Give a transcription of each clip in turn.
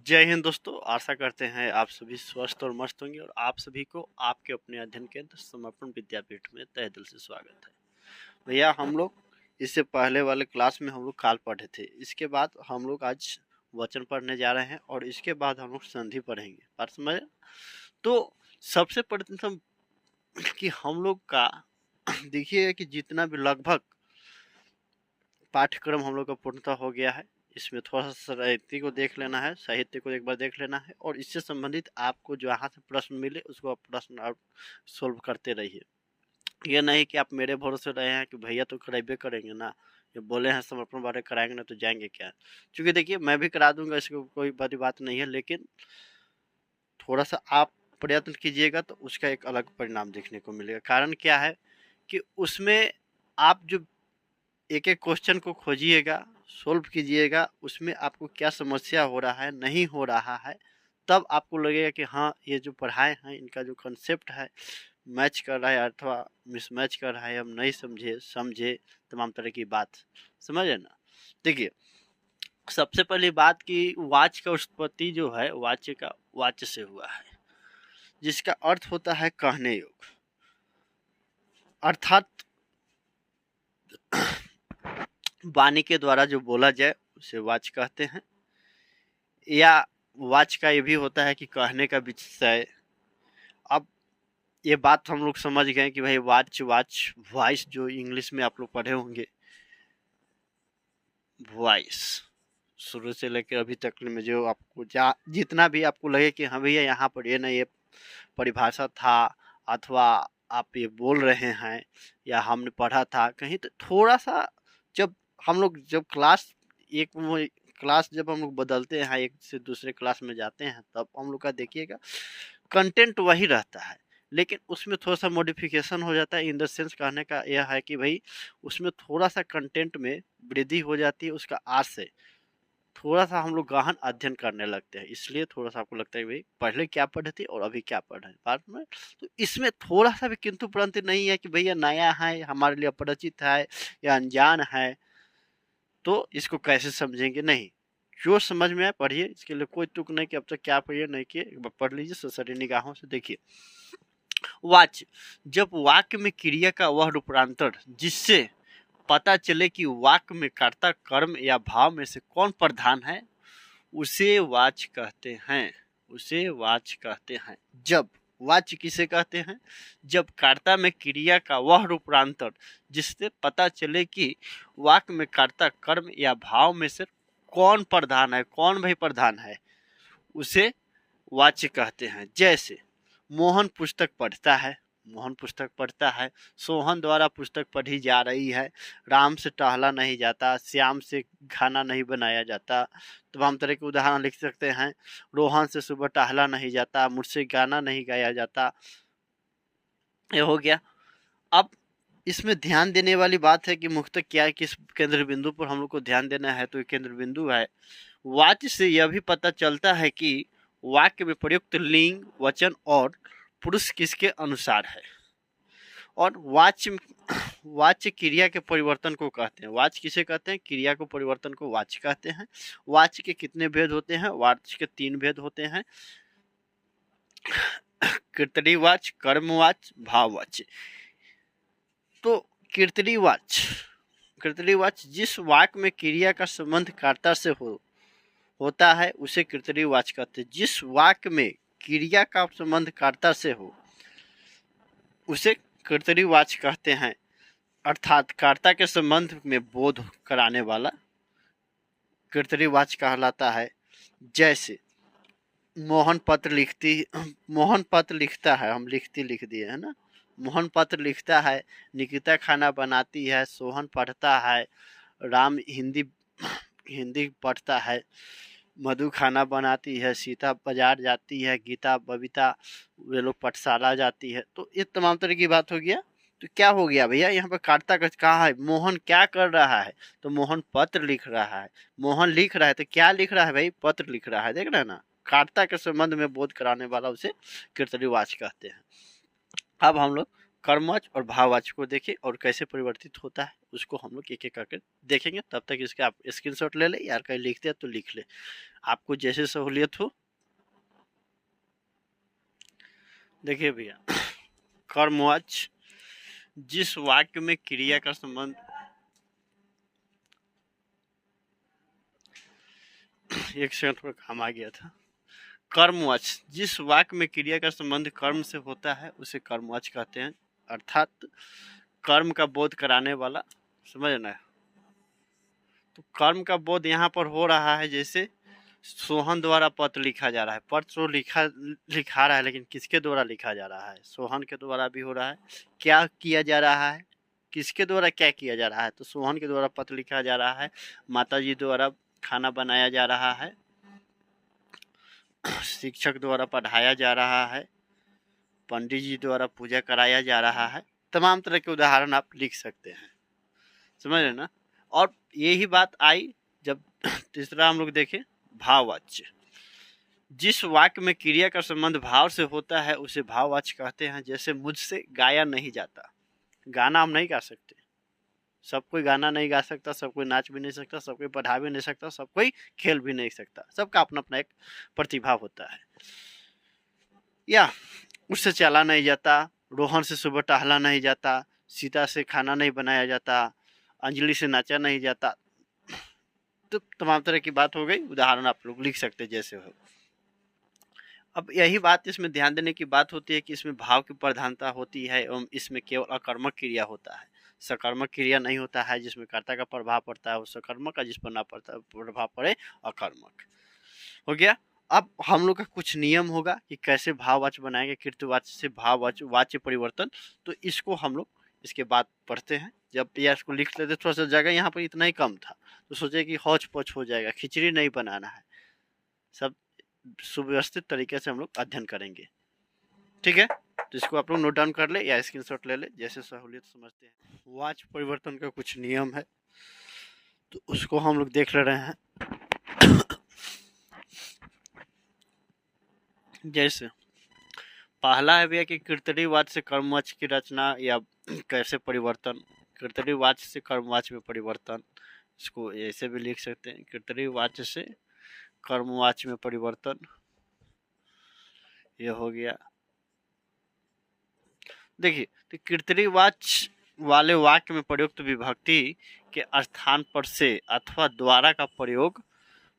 जय हिंद दोस्तों, आशा करते हैं आप सभी स्वस्थ और मस्त होंगे और आप सभी को आपके अपने अध्ययन केंद्र समर्पण विद्यापीठ में तहे दिल से स्वागत है। भैया हम लोग इससे पहले वाले क्लास में हम लोग काल पढ़े थे, इसके बाद हम लोग आज वचन पढ़ने जा रहे हैं और इसके बाद हम लोग संधि पढ़ेंगे। बात समझ? तो सबसे प्रथम कि हम लोग का देखिए कि जितना भी लगभग पाठ्यक्रम हम लोग का पूर्णतः हो गया है। इसमें थोड़ा सा साहित्य को देख लेना है, साहित्य को एक बार देख लेना है और इससे संबंधित आपको जहाँ से प्रश्न मिले उसको आप प्रश्न आप सोल्व करते रहिए। ये नहीं कि आप मेरे भरोसे रहे हैं कि भैया तो कराइबे करेंगे ना, ये बोले हैं समर्पण बारे कराएंगे ना तो जाएंगे क्या। क्योंकि देखिए मैं भी करा दूंगा, इसको कोई बड़ी बात नहीं है, लेकिन थोड़ा सा आप प्रयत्न कीजिएगा तो उसका एक अलग परिणाम देखने को मिलेगा। कारण क्या है कि उसमें आप जो एक एक क्वेश्चन को खोजिएगा, सोल्व कीजिएगा, उसमें आपको क्या समस्या हो रहा है, नहीं हो रहा है, तब आपको लगेगा कि हाँ ये जो पढ़ाए हैं इनका जो कंसेप्ट है मैच कर रहा है अथवा मिसमैच कर रहा है, हम नहीं समझे तमाम तरह की बात। समझे ना? देखिए सबसे पहली बात कि वाच का उत्पत्ति जो है वाच्य का वाच्य से हुआ है, जिसका अर्थ होता है कहने योग्य, अर्थात वाणी के द्वारा जो बोला जाए उसे वाच कहते हैं। या वाच का ये भी होता है कि कहने का विषय। अब ये बात हम लोग समझ गए कि भाई वाच वॉइस जो इंग्लिश में आप लोग पढ़े होंगे, वॉइस शुरू से लेकर अभी तक में जो आपको जितना भी आपको लगे कि हाँ भैया यहाँ पर ये ना ये परिभाषा था अथवा आप ये बोल रहे हैं या हमने पढ़ा था कहीं, तो थोड़ा सा जब हम लोग क्लास जब हम लोग बदलते हैं, एक से दूसरे क्लास में जाते हैं, तब हम लोग का देखिएगा कंटेंट वही रहता है, लेकिन उसमें थोड़ा सा मॉडिफिकेशन हो जाता है। इन द सेंस कहने का यह है कि भाई उसमें थोड़ा सा कंटेंट में वृद्धि हो जाती है, उसका आज से थोड़ा सा हम लोग गहन अध्ययन करने लगते हैं, इसलिए थोड़ा सा आपको लगता है भाई पहले क्या पढ़े थे और अभी क्या पढ़ रहे हैं बाद में। तो इसमें थोड़ा सा भी किंतु परंतु नहीं है कि भैया नया है, हमारे लिए अपरिचित है या अनजान है तो इसको कैसे समझेंगे। नहीं, जो समझ में आए पढ़िए, इसके लिए कोई तुक नहीं कि अब तक क्या पढ़िए नहीं किए, एक बार पढ़ लीजिए ससरी निगाहों से। देखिए वाच्य, जब वाक्य में क्रिया का वह रूपांतर जिससे पता चले कि वाक्य में कर्ता कर्म या भाव में से कौन प्रधान है, उसे वाच्य कहते हैं। उसे वाच्य कहते हैं। जब वाच्य किसे कहते हैं? जब कर्ता में क्रिया का वह रूपांतर जिससे पता चले कि वाक्य में कर्ता कर्म या भाव में से कौन प्रधान है, कौन भाई प्रधान है, उसे वाच्य कहते हैं। जैसे मोहन पुस्तक पढ़ता है, सोहन द्वारा पुस्तक पढ़ी जा रही है, राम से टहला नहीं जाता, श्याम से खाना नहीं बनाया जाता। तो हम तरह के उदाहरण लिख सकते हैं। रोहन से सुबह टहला नहीं जाता, मुझसे गाना नहीं गाया जाता। ये हो गया। अब इसमें ध्यान देने वाली बात है कि मुख्यतः क्या किस केंद्र बिंदु पर हम लोग को ध्यान देना है। तो ये केंद्र बिंदु है। वाच्य से यह भी पता चलता है कि वाक्य में प्रयुक्त लिंग, वचन और पुरुष किसके अनुसार है। और वाच्य क्रिया के परिवर्तन को कहते हैं। वाच्य किसे कहते हैं? क्रिया को परिवर्तन को वाच्य कहते हैं। वाच्य के कितने भेद होते हैं? वाच्य के 3 भेद होते हैं, कर्तरीवाच्य, कर्मवाच्य, भाववाच्य। तो कर्तरीवाच्य जिस वाक्य में क्रिया का संबंध कर्ता से होता है उसे कर्तरीवाच्य कहते हैं। जिस वाक्य में क्रिया का संबंध कर्ता से हो उसे कर्तरीवाच्य कहते हैं, अर्थात कर्ता के संबंध में बोध कराने वाला कर्तरीवाच्य कहलाता है। जैसे मोहन पत्र लिखता है, हम लिखती लिख दिए है ना। मोहन पत्र लिखता है, निकिता खाना बनाती है, सोहन पढ़ता है, राम हिंदी पढ़ता है, मधु खाना बनाती है, सीता बाजार जाती है, गीता बबीता वे लोग पाठशाला जाती है। तो ये तमाम तरह की बात हो गया। तो क्या हो गया भैया, यहाँ पर कर्ता कहा है मोहन क्या कर रहा है, तो मोहन पत्र लिख रहा है। मोहन लिख रहा है तो क्या लिख रहा है भाई? पत्र लिख रहा है। देख रहे हैं ना, कर्ता के संबंध में बोध कराने वाला उसे कर्तरीवाच्य कहते हैं। अब हम लोग कर्मवाच्य और भाववाच्य को देखें और कैसे परिवर्तित होता है उसको हम लोग एक एक करके देखेंगे। तब तक इसके आप स्क्रीनशॉट ले ले, यार कहीं लिखते हैं तो लिख ले, आपको जैसे सहूलियत हो। देखिए भैया, कर्मवाच्य जिस वाक्य में क्रिया का संबंध, एक सेकंड पर काम आ गया था। कर्मवाच्य जिस वाक्य में क्रिया का संबंध कर्म से होता है उसे कर्मवाच्य कहते हैं, अर्थात कर्म का बोध कराने वाला, समझ ना। तो कर्म का बोध यहाँ पर हो रहा है, जैसे सोहन द्वारा पत्र लिखा जा रहा है, पत्र तो लिखा रहा है, लेकिन किसके द्वारा लिखा जा रहा है? सोहन के द्वारा भी हो रहा है। क्या किया जा रहा है? किसके द्वारा क्या किया जा रहा है? तो सोहन के द्वारा पत्र लिखा जा रहा है, माता जी द्वारा खाना बनाया जा रहा है, शिक्षक द्वारा पढ़ाया जा रहा है, पंडित जी द्वारा पूजा कराया जा रहा है। तमाम तरह के उदाहरण आप लिख सकते हैं, समझ रहे ना। और यही बात आई जब तीसरा हम लोग देखें भाववाच्य, जिस वाक्य में क्रिया का संबंध भाव से होता है उसे भाववाच्य कहते हैं। जैसे मुझसे गाया नहीं जाता, गाना हम नहीं गा सकते, सब कोई गाना नहीं गा सकता, सब कोई नाच भी नहीं सकता, सब कोई पढ़ा भी नहीं सकता, सब कोई खेल भी नहीं सकता, सबका अपना अपना एक प्रतिभा होता है। या उससे चला नहीं जाता, रोहन से सुबह टहला नहीं जाता, सीता से खाना नहीं बनाया जाता, अंजलि से नाचा नहीं जाता। तो तमाम तरह की बात हो गई, उदाहरण आप लोग लिख सकते जैसे हो। अब यही बात इसमें ध्यान देने की बात होती है कि इसमें भाव की प्रधानता होती है एवं इसमें केवल अकर्मक क्रिया होता है, सकर्मक क्रिया नहीं होता है जिसमें कर्ता का प्रभाव पड़ता है, वो सकर्मक का जिस पर ना पड़ता प्रभाव पड़े अकर्मक हो गया। अब हम लोग का कुछ नियम होगा कि कैसे भाववाच्य बनाएंगे, कृतवाच्य से भाववाच्य वाच्य परिवर्तन। तो इसको हम लोग इसके बाद पढ़ते हैं। जब या इसको लिख लेते, थोड़ा सा जगह यहाँ पर इतना ही कम था तो सोचे कि हौच पौच हो जाएगा, खिचड़ी नहीं बनाना है, सब सुव्यवस्थित तरीके से हम लोग अध्ययन करेंगे, ठीक है। तो इसको आप लोग नोट डाउन कर ले या स्क्रीनशॉट ले ले, जैसे सहूलियत समझते हैं। वाच्य परिवर्तन का कुछ नियम है तो उसको हम लोग देख ले रहे हैं। जैसे पहला है भैया कि कीर्तनी वाच्य से कर्मवाच्य की रचना या कैसे परिवर्तन, कीर्तनी वाच्य से कर्मवाच्य में परिवर्तन, इसको ऐसे भी लिख सकते हैं, कीर्तनी वाच्य से कर्मवाच्य में परिवर्तन, ये हो गया। देखिए, तो कीर्तनी वाच्य वाले वाक्य में प्रयुक्त विभक्ति के स्थान पर से अथवा द्वारा का प्रयोग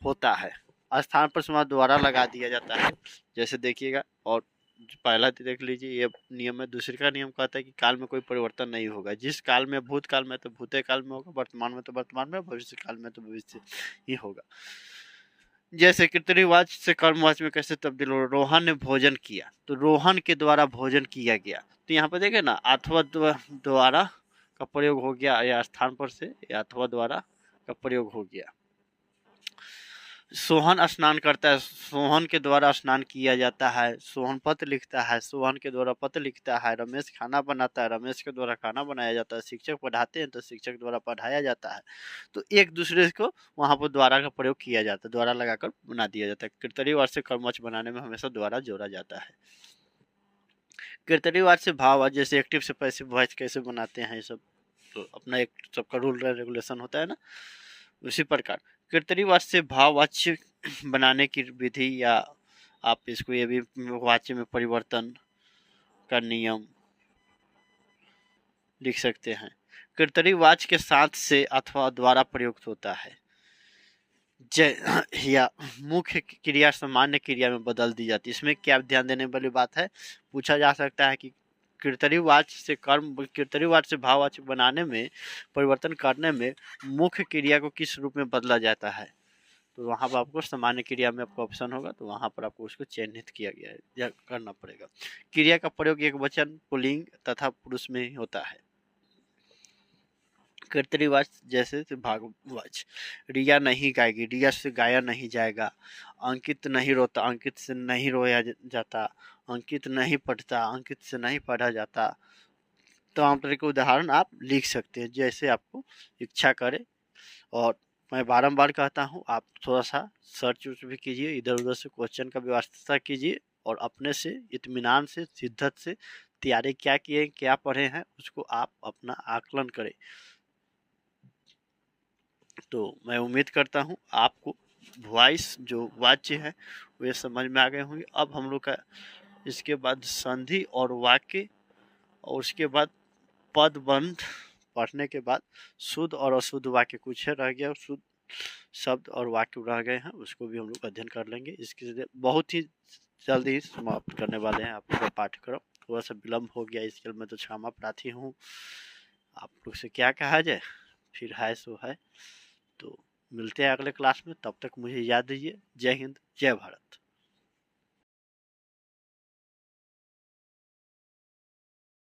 होता है, स्थान पर समास द्वारा लगा दिया जाता है। जैसे देखिएगा, और पहला देख लीजिए, ये नियम है। दूसरे का नियम कहता है कि काल में कोई परिवर्तन नहीं होगा, जिस काल में भूतकाल में तो भूते काल में होगा, वर्तमान में तो वर्तमान में, भविष्य काल में तो भविष्य ही होगा। जैसे कीर्तनी वाच्य से कर्मवाच्य में कैसे तब्दील हो, रोहन ने भोजन किया तो रोहन के द्वारा भोजन किया गया। तो यहाँ पर देखे ना, अथवा द्वारा का प्रयोग हो गया, या स्थान पर से या अथवा द्वारा का प्रयोग हो गया। सोहन स्नान करता है, सोहन के द्वारा स्नान किया जाता है। सोहन पत्र लिखता है, सोहन के द्वारा पत्र लिखता है। रमेश खाना बनाता है, रमेश के द्वारा खाना बनाया जाता है। शिक्षक पढ़ाते हैं तो शिक्षक द्वारा पढ़ाया जाता है। तो एक दूसरे को वहाँ पर द्वारा का प्रयोग किया जाता है, द्वारा लगाकर बना दिया जाता है। कीर्तनी वाच्य से कर्मवाच्य बनाने में हमेशा द्वारा जोड़ा जाता है। कीर्तनी वाच्य से भाववाच्य, जैसे एक्टिव से पैसिव वॉइस कैसे बनाते हैं, ये सब तो अपना एक सबका रूल रेगुलेशन होता है ना, उसी प्रकार कीर्तनी वाच्य से भाववाच्य बनाने की विधि, या आप इसको ये भी वाच्य में परिवर्तन का नियम लिख सकते हैं। कीर्तनी वाच्य के साथ से अथवा द्वारा प्रयुक्त होता है, या मुख्य क्रिया सामान्य क्रिया में बदल दी जाती है। इसमें क्या ध्यान देने वाली बात है, पूछा जा सकता है कि कीर्तनी वाच्य से कीर्तनी वाच्य से भाववाच्य बनाने में, परिवर्तन करने में मुख्य क्रिया को किस रूप में बदला जाता है। तो वहाँ पर आपको सामान्य क्रिया में आपका ऑप्शन होगा, तो वहाँ पर आपको उसको चिन्हित किया गया है या करना पड़ेगा। क्रिया का प्रयोग एक वचन, पुल्लिंग तथा पुरुष में होता है। कीर्तनी वाच्य जैसे भागवाच्य, रिया नहीं गाएगी, रिया से गाया नहीं जाएगा। अंकित नहीं रोता, अंकित से नहीं रोया जाता। अंकित नहीं पढ़ता, अंकित से नहीं पढ़ा जाता। तमाम तरह के उदाहरण आप लिख सकते हैं जैसे आपको इच्छा करे। और मैं बारंबार कहता हूँ, आप थोड़ा सा सर्च भी कीजिए, इधर उधर से क्वेश्चन का व्यवस्था कीजिए, और अपने से इत्मीनान से, शिद्दत से तैयारी क्या किए, क्या पढ़े हैं, उसको आप अपना आकलन करें। तो मैं उम्मीद करता हूँ आपको वॉइस जो वाच्य है वे समझ में आ गए होंगे। अब हम लोग का इसके बाद संधि और वाक्य और उसके बाद पदबंध पढ़ने के बाद शुद्ध और अशुद्ध वाक्य कुछ है रह गया, शुद्ध शब्द और वाक्य रह गए हैं, उसको भी हम लोग अध्ययन कर लेंगे। इसके बहुत ही जल्दी ही समाप्त करने वाले हैं आप लोग का पाठ्यक्रम। थोड़ा सा विलम्ब हो गया, इसके लिए मैं तो क्षमा प्रार्थी हूँ। आप लोग से क्या कहा जाए, फिर है सो है। तो मिलते हैं अगले क्लास में, तब तक मुझे याद दीजिए। जय हिंद, जय भारत।